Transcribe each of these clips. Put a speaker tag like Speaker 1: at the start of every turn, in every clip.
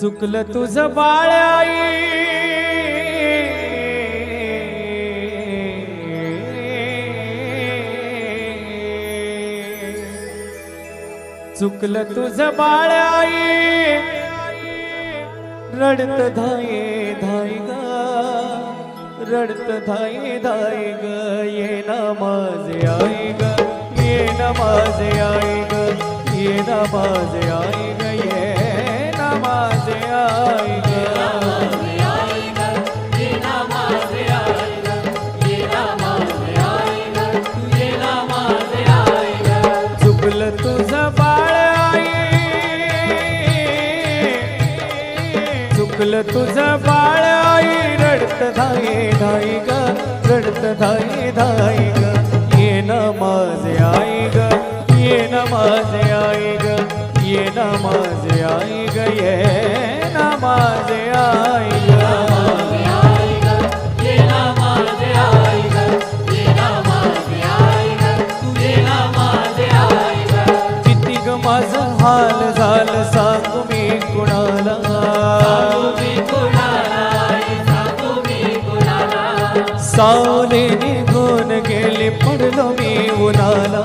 Speaker 1: चुकलं तुझं बाळ आई, चुकलं तुझं बाळ आई, रडत धाये धाय ग, रडत धाये धाय ग, ये ना माझे आई ग, ये ना माझे आई ग, ये ना माझे आई ग, ये ना माझे आई ग, चुकलं तुझं बाळ आई, चुकलं तुझं बाळ आई, रडत धाये धाय ग, रडत धाये धाय ग, ये ना माझे आई ग, ये ना माझे आई ग, ये ना माझे आई ग, ये ना माझे आई ग, किती ग माझं हाल झालं सांगू मी कुणाला, सावली निघून गेली पडलो मी उन्हाला,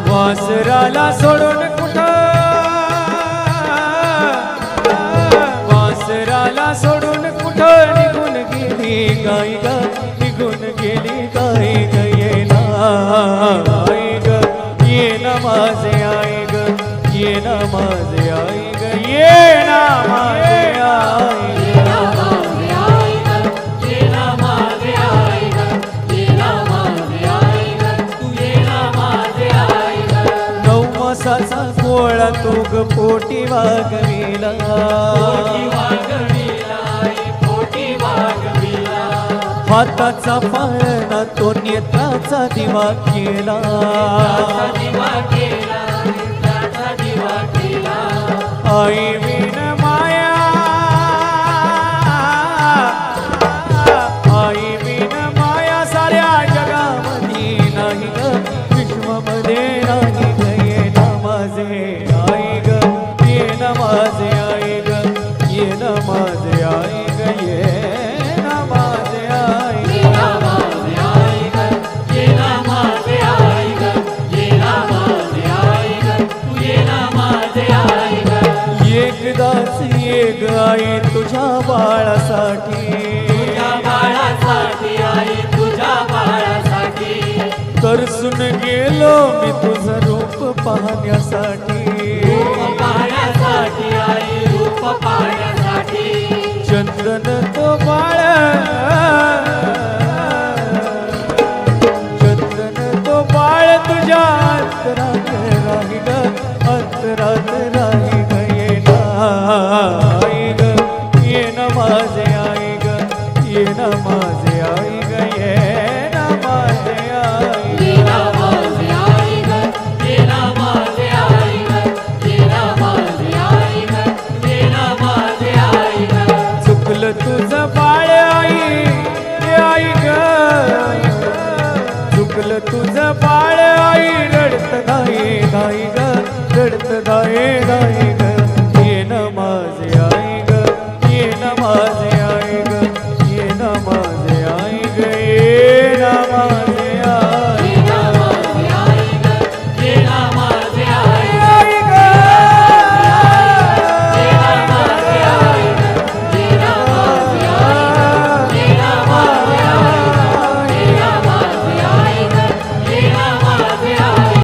Speaker 1: वासराला सोडून कुठं, वासराला सोडून कुठं निघून गेली गाय ग, निघून गेली गाय ग, ये ना आई ग, ये ना माझे आई ग, ये ना माझे आई ग, ये ना माझे आई ग, नऊ मासाचा गोळा तो ग पोटी वागविला, हाताचा पाळणा तो नेत्राचा दिवा केला, I win Maya, I win माया साऱ्या जगामध्ये नाही ग, विश्वामध्ये नाही ग, ये ना माझे आई ग, ये ना माझे आई ग, ये ना माझे आई ग, ये ना माझे आई ग, एकदाच ये ग आई तुझ्या बाळासाठी, तरसून गेलो मी तुझं रूप पाहण्यासाठी, चंदन तो बाळ, चंदन तो बाळ तुझ्या अंतरात राही ग, अंतरात